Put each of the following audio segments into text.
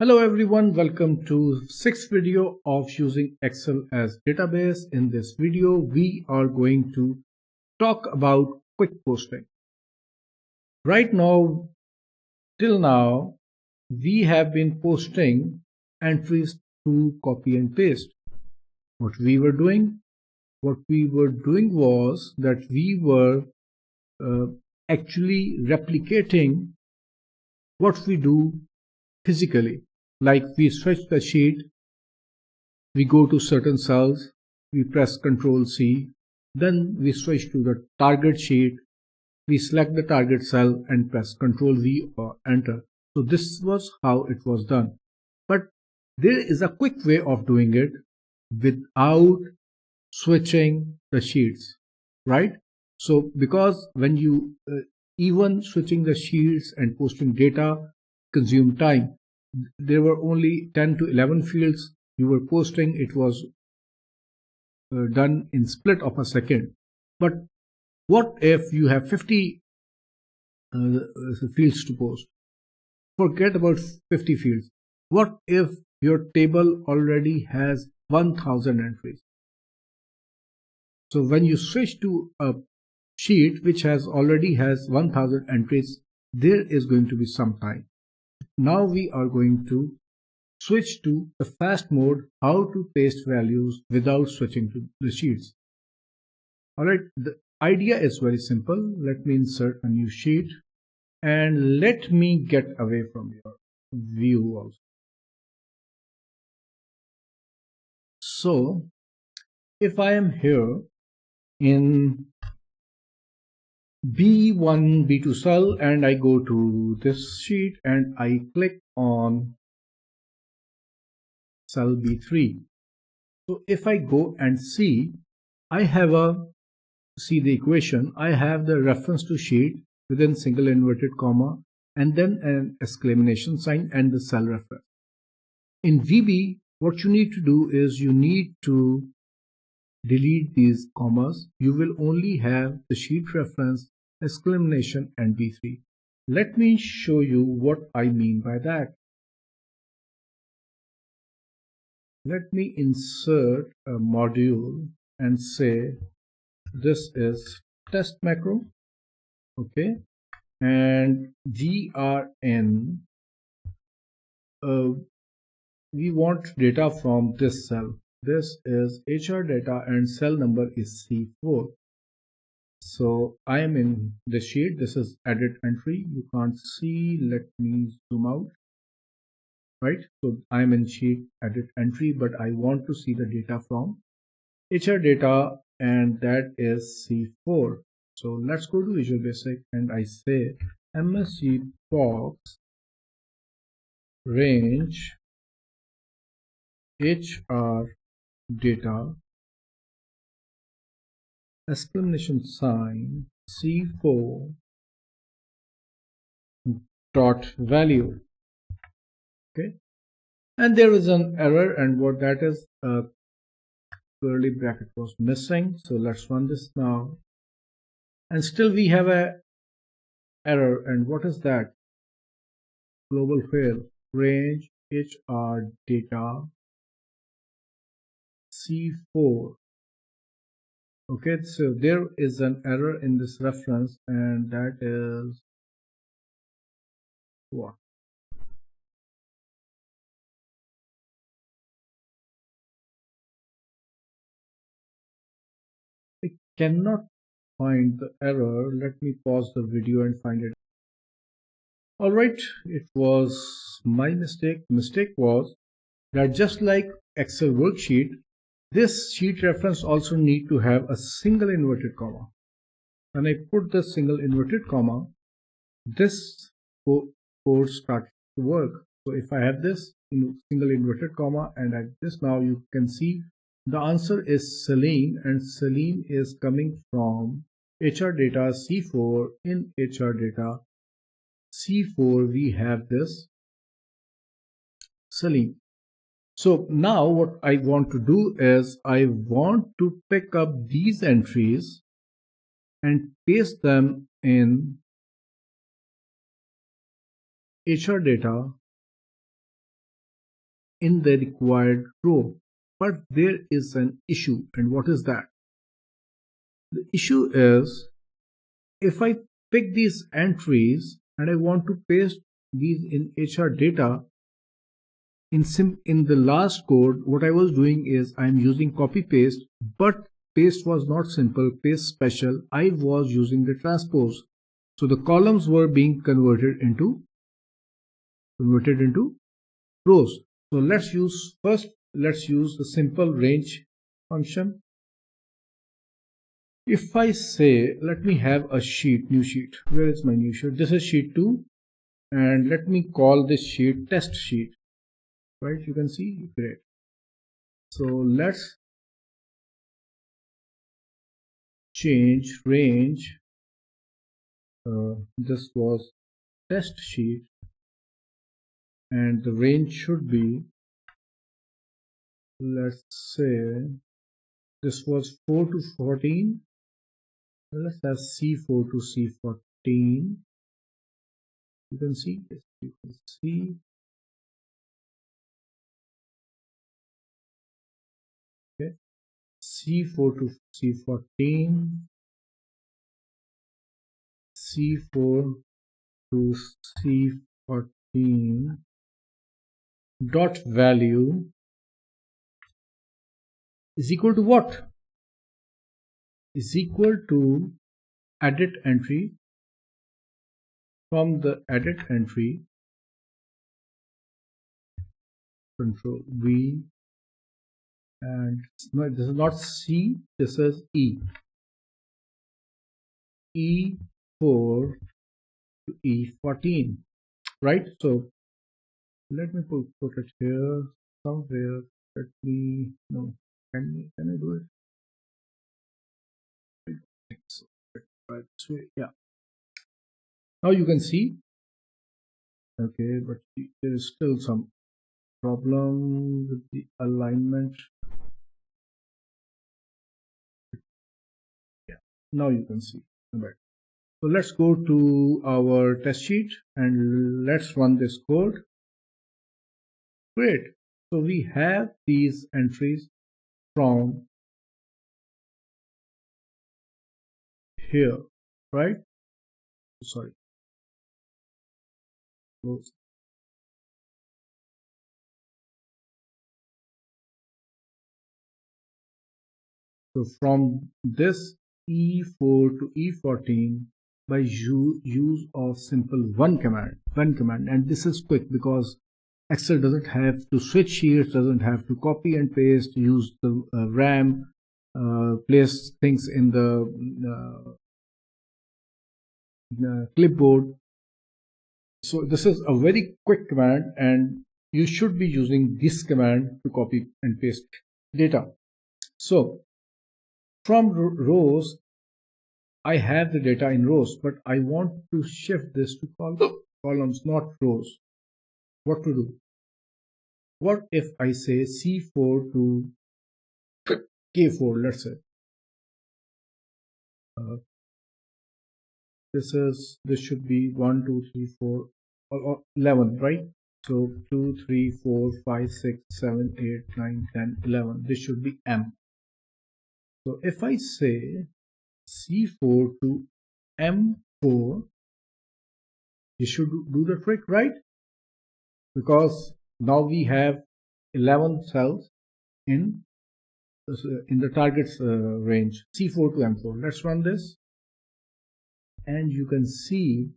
Hello everyone, welcome to sixth video of using Excel as database. In this video, we are going to talk about quick posting. Right now, till now, we have been posting entries through copy and paste. What we were doing was that we were actually replicating what we do physically. Like we switch the sheet, we go to certain cells, we press Ctrl C, then we switch to the target sheet, we select the target cell and press Ctrl V or enter. So this was how it was done. But there is a quick way of doing it without switching the sheets, right? So because when you even switching the sheets and posting data consume time, there were only 10 to 11 fields you were posting. It was done in split of a second. But what if you have 50 fields to post? Forget about 50 fields. What if your table already has 1000 entries? So when you switch to a sheet which already has 1000 entries, there is going to be some time. Now we are going to switch to the fast mode, how to paste values without switching to the sheets. Alright, the idea is very simple. Let me insert a new sheet and let me get away from your view also. So if I am here in B1, B2 cell and I go to this sheet and I click on cell B3. So if I go and see, I have the equation. I have the reference to sheet within single inverted comma and then an exclamation sign and the cell reference. In VB, what you need to do is you need to delete these commas. You will only have the sheet reference, exclamation and B3. Let me show you what I mean by that. Let me insert a module and say this is test macro, okay, and we are in we want data from this cell. This is HR data and cell number is C4. So I am in the sheet. This is edit entry. You can't see. Let me zoom out. Right. So I am in sheet edit entry, but I want to see the data from HR data, and that is C4. So let's go to Visual Basic and I say MsgBox range HR data exclamation sign C4 dot value. Okay, and there is an error, and what that is, curly bracket was missing. So let's run this now, and still we have a error. And what is that? Global fail. Range HR data C4. Okay, so there is an error in this reference, and that is what? I cannot find the error. Let me pause the video and find it. Alright, it was my mistake. Mistake was that just like Excel worksheet, this sheet reference also need to have a single inverted comma. When I put the single inverted comma, this code starts to work. So if I have this single inverted comma and at this, now you can see the answer is Celine, and Celine is coming from HR data C4. In HR data C4 we have this Celine. So now what I want to do is I want to pick up these entries and paste them in HR data in the required row. But there is an issue, and what is that? The issue is, if I pick these entries and I want to paste these in HR data, in the last code, what I was doing is I'm using copy paste, but paste was not simple, paste special. I was using the transpose. So the columns were being converted into rows. So let's use the simple range function. If I say, let me have a new sheet. Where is my new sheet? This is sheet 2, and let me call this sheet test sheet. Right, you can see, great. So let's change range. This was test sheet, and the range should be, let's say this was 4 to 14. Let's have C4 to C14. You can see, you can see. Okay, C4 to C14, C4 to C14 dot value is equal to what? Is equal to edit entry. From the edit entry, Control V, and no, this is not C, this is E. E4 to E14, right? So let me put it here somewhere. Let me, no, can I do it? I don't think so. Right, so yeah. Now you can see, okay, but there is still some problem with the alignment. Yeah, now you can see. Right. So let's go to our test sheet and let's run this code. Great. So we have these entries from here, right? Sorry. So from this E4 to E14 by use of simple one command, and this is quick because Excel doesn't have to switch sheets, doesn't have to copy and paste, use the RAM, place things in the clipboard. So this is a very quick command, and you should be using this command to copy and paste data. So from rows, I have the data in rows, but I want to shift this to columns, not rows. What to do? What if I say C4 to K4, let's say. This should be 1, 2, 3, 4, or 11, right? So 2, 3, 4, 5, 6, 7, 8, 9, 10, 11. This should be M. So if I say C4 to M4, you should do the trick, right? Because now we have 11 cells in the target's range, C4 to M4. Let's run this, and you can see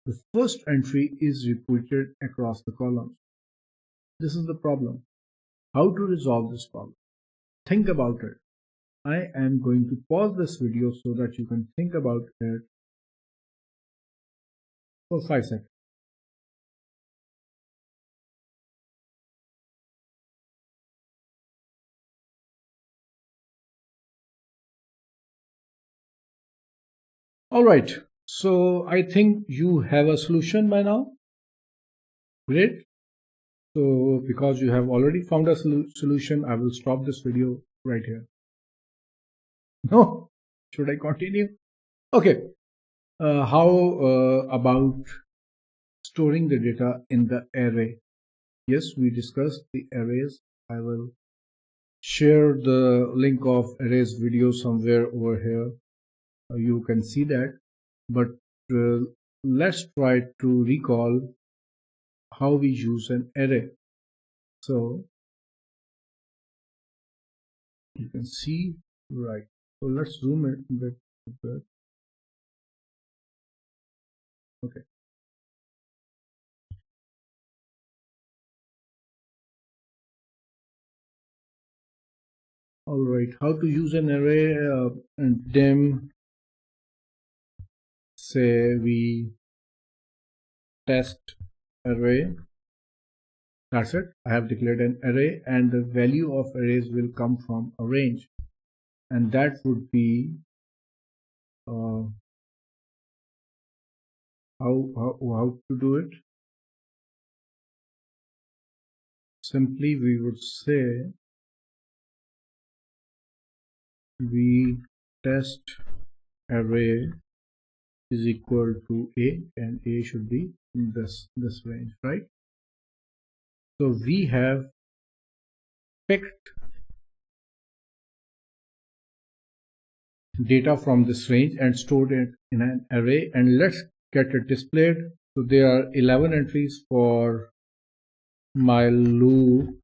the first entry is repeated across the columns. This is the problem. How to resolve this problem? Think about it. I am going to pause this video so that you can think about it for 5 seconds. All right, so I think you have a solution by now. Great. So because you have already found a solution, I will stop this video right here. No, should I continue? Okay. How about storing the data in the array? yes, we discussed the arrays. I will share the link of arrays video somewhere over here. You can see that, but let's try to recall how we use an array. So you can see, right? So let's zoom in a bit. Okay. All right. How to use an array? And then say we test array. That's it. I have declared an array, and the value of arrays will come from a range, and that would be how to do it. Simply we would say we test array is equal to a, and a should be in this range, right? So we have picked data from this range and stored it in an array, and let's get it displayed. So there are 11 entries for MyLoop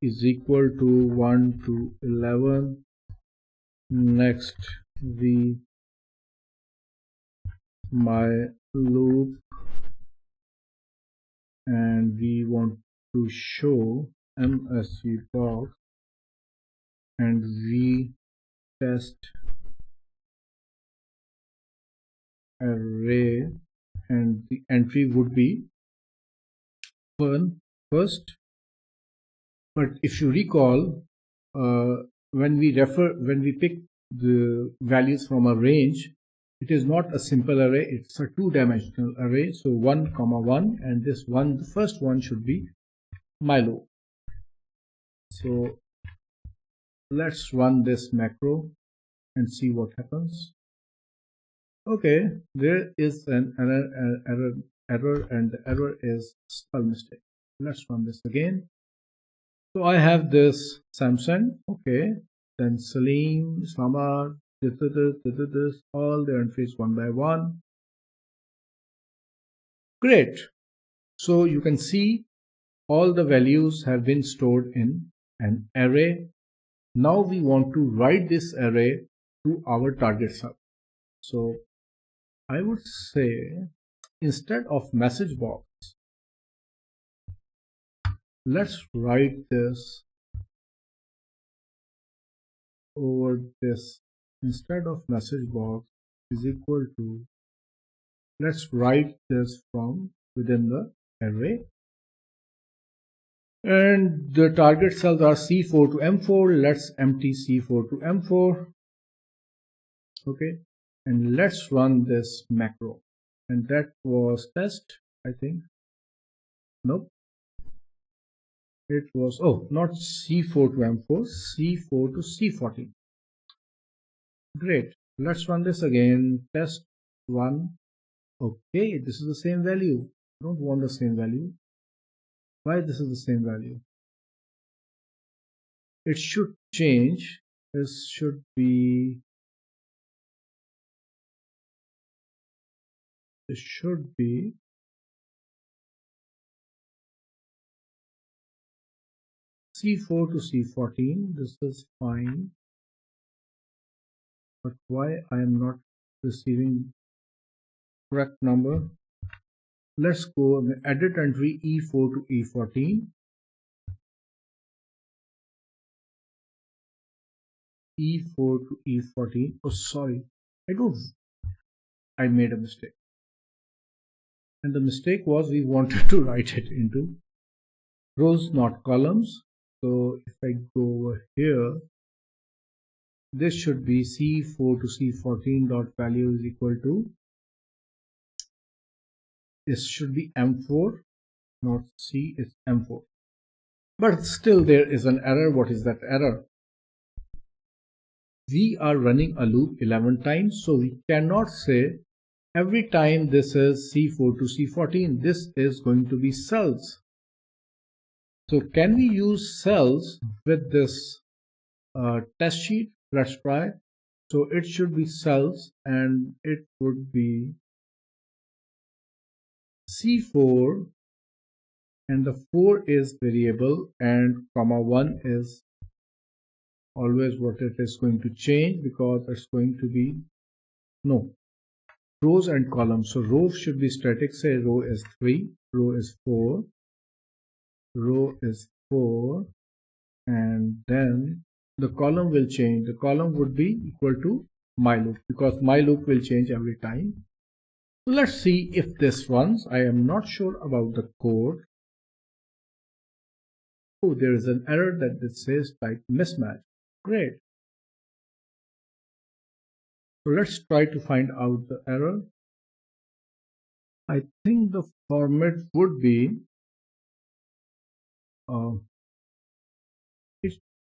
is equal to 1 to 11. Next vMyLoop, and we want to show MsgBox and vTestArray, and the entry would be first. But if you recall, when we pick the values from a range, it is not a simple array, it's a two-dimensional array. So 1, 1, and this one, the first one should be MyLoop. So let's run this macro and see what happens. Okay, there is an error, and the error is spell mistake. Let's run this again. So I have this Samsung, okay, then Salim, Islamabad, all the entries one by one. Great. So you can see all the values have been stored in an array. Now we want to write this array to our target cell. So I would say instead of MsgBox, let's write this over this. Instead of MsgBox is equal to, let's write this from within the array, and the target cells are C4 to M4. Let's empty C4 to M4. Okay, and let's run this macro, and that was test, I think. Nope, it was, oh, not C4 to M4, C4 to C14. Great, let's run this again. Test 1. Okay, this is the same value. I don't want the same value. Why this is the same value? It should change. This should be, this should be C4 to C14. This is fine, but why I am not receiving correct number? Let's go edit entry E4 to E14. E4 to E14. Oh, sorry, I made a mistake. And the mistake was we wanted to write it into rows, not columns. So if I go over here, this should be C4 to C14 dot value is equal to, this should be M4, not C, it's M4. But still there is an error. What is that error? We are running a loop 11 times, so we cannot say every time this is C4 to C14. This is going to be cells. So can we use cells with this test sheet? Let's try. So it should be cells, and it would be C4, and the 4 is variable, and comma 1 is always what it is going to change, because it's going to be rows and columns. So rows should be static. Say row is 3, row is 4, row is 4, and then the column will change. The column would be equal to MyLoop, because MyLoop will change every time. Let's see if this runs. I am not sure about the code. Oh, there is an error that says type mismatch. Great. So let's try to find out the error. I think the format would be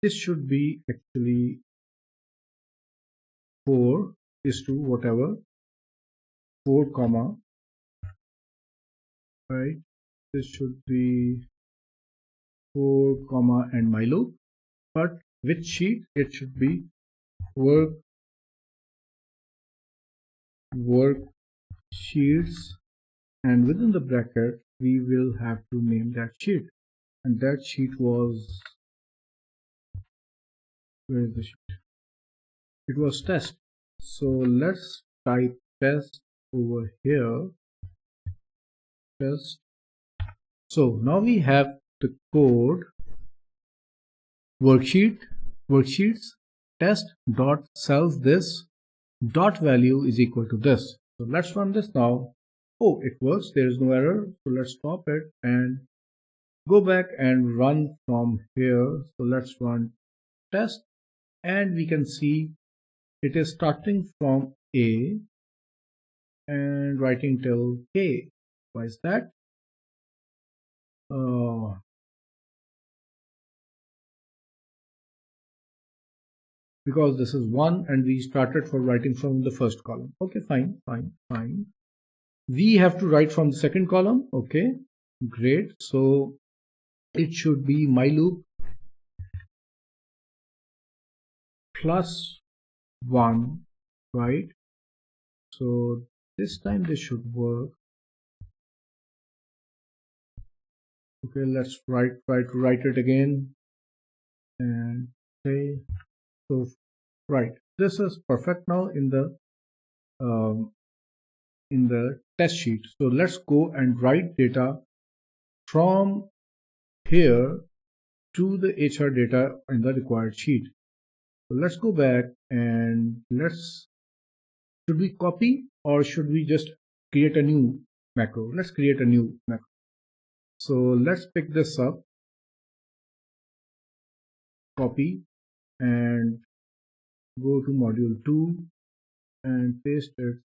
this should be actually 4 is to whatever 4 comma, right? This should be 4 comma and MyLoop, but which sheet? It should be worksheets, and within the bracket we will have to name that sheet, and that sheet was, where is the sheet? It was test. So let's type test over here, test. So now we have the code worksheets test dot cells this dot value is equal to this. So let's run this now. Oh, it works. There is no error. So let's stop it and go back and run from here. So let's run test, and we can see it is starting from A and writing till K. Why is that? Because this is 1 and we started for writing from the first column. Okay, fine. We have to write from the second column. Okay, great. So it should be MyLoop plus 1, right? So this time this should work. Okay, let's try to write it again and say, so right, this is perfect now in the test sheet. So let's go and write data from here to the HR data in the required sheet. So let's go back and should we copy or should we just create a new macro? Let's create a new macro. So let's pick this up, copy, and go to module 2 and paste it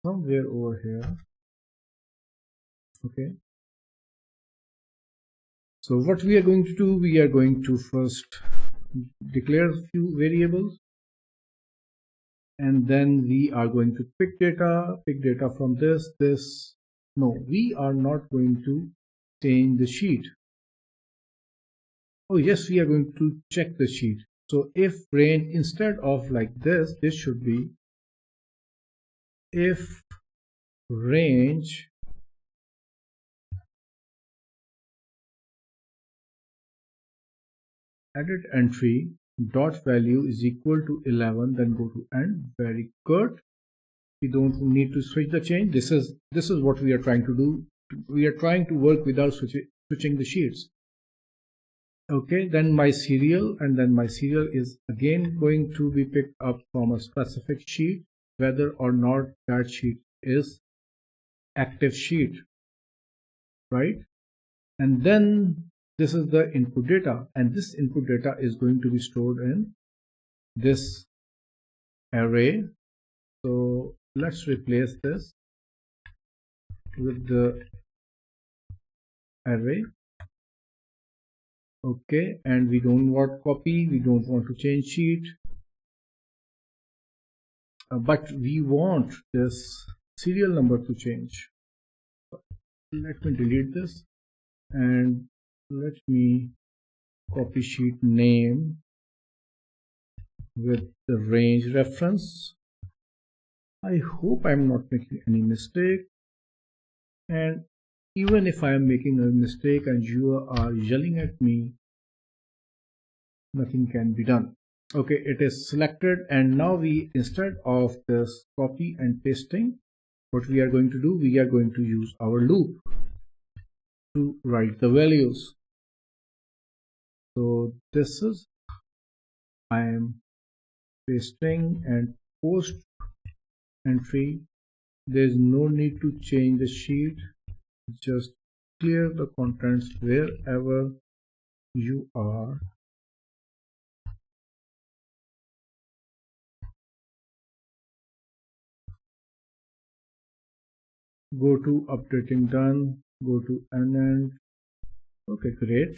somewhere over here. Okay. So what we are going to do, we are going to first declare a few variables, and then we are going to pick data from this. No, we are not going to change the sheet. Oh yes, we are going to check the sheet. So if range, instead of like this should be if range edit entry dot value is equal to 11, then go to end. Very good. We don't need to switch the change. This is what we are trying to do. We are trying to work without switching the sheets. Okay, then MySerial, and then MySerial is again going to be picked up from a specific sheet, whether or not that sheet is active sheet, right? And then this is the input data, and this input data is going to be stored in this array. So let's replace this with the array. Okay, and we don't want copy, we don't want to change sheet, but we want this serial number to change. Let me delete this and let me copy sheet name with the range reference. I hope I'm not making any mistake, and even if I am making a mistake and you are yelling at me, nothing can be done. Okay, it is selected, and now we, instead of this copy and pasting, what we are going to do, we are going to use our loop to write the values. So this is, I am pasting and post entry. There is no need to change the sheet, just clear the contents wherever you are. Go to updating done, go to Eend. Okay, great.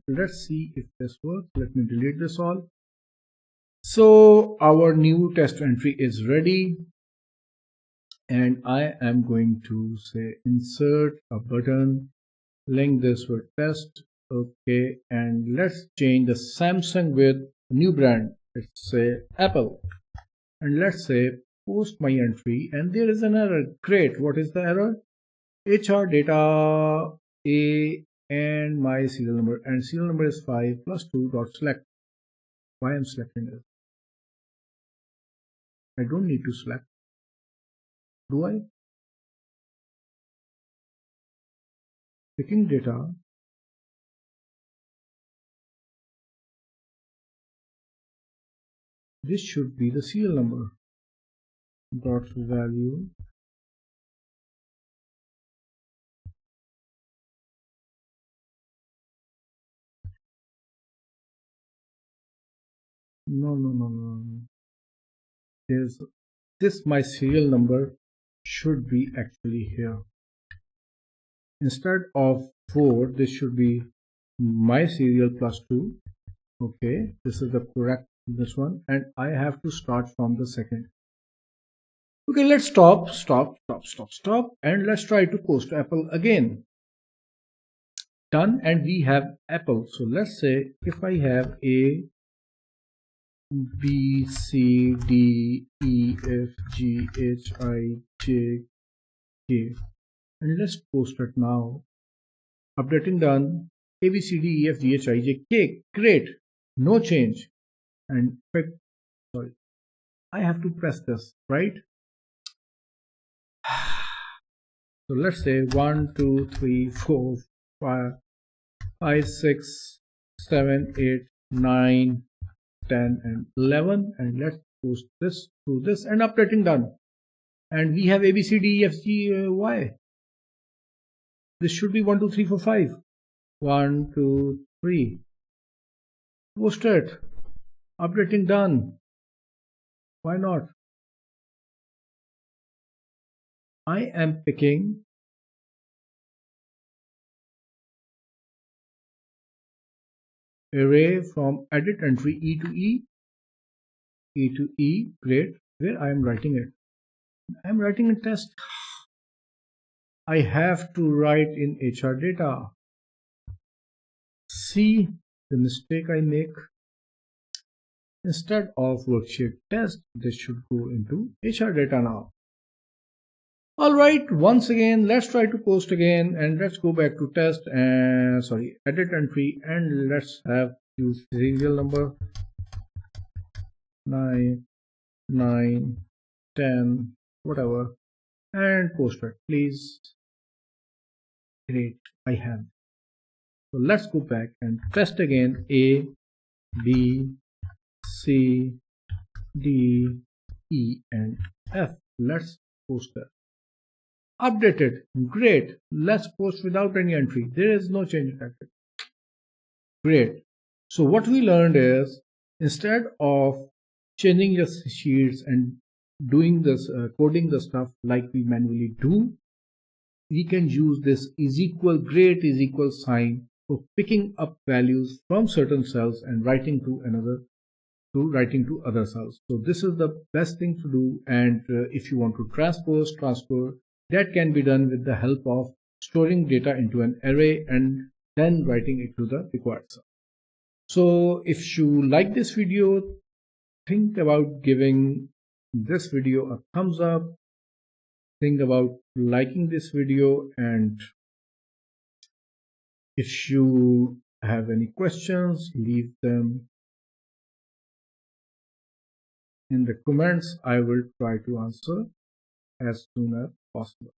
Let's see if this works. Let me delete this all. So our new test entry is ready, and I am going to say insert a button, link this with test. Okay, and let's change the Samsung with a new brand. Let's say Apple, and let's say post my entry, and there is an error. Great. What is the error? HR data A and my serial number, and serial number is 5 plus 2 dot select. Why I'm selecting it? I don't need to select, do I? Picking data, this should be the serial number dot value. No. There's this, my serial number should be actually here. Instead of 4, this should be my serial plus 2. Okay, this is the correct this one, and I have to start from the second. Okay, let's stop, and let's try to post Apple again. Done, and we have Apple. So let's say if I have A, B, C, D, E, F, G, H, I, J, K, and let's post it now. Updating done. A, B, C, D, E, F, G, H, I, J, K. Great. No change. And sorry, I have to press this, right? So let's say 1, 2, 3, 4, 5, 6, 7, 8, 9, 10, and 11. And let's post this to this, and updating done. And we have A, B, C, D, E, F, G, Y. This should be 1, 2, 3, 4, 5. 1, 2, 3. Posted. Updating done. Why not? I am picking array from edit entry E to E. E to E. Great. Where I am writing it? I am writing a test. I have to write in HR data. See the mistake I make. Instead of worksheet test, this should go into HR data now. Alright, once again, let's try to post again, and let's go back to test and edit entry, and let's have use serial number 9, 9, 10, whatever, and post it, please. Great, I have. So let's go back and test again. A, B, C, D, E, and F. Let's post that. Updated. Great. Let's post without any entry. There is no change detected. Great. So what we learned is, instead of changing the sheets and doing this coding the stuff like we manually do, we can use this great is equal sign for picking up values from certain cells and writing to other cells. So this is the best thing to do. And if you want to transpose, that can be done with the help of storing data into an array and then writing it to the required cell. So if you like this video, think about giving this video a thumbs up. Think about liking this video, and if you have any questions, leave them in the comments. I will try to answer as soon as possible.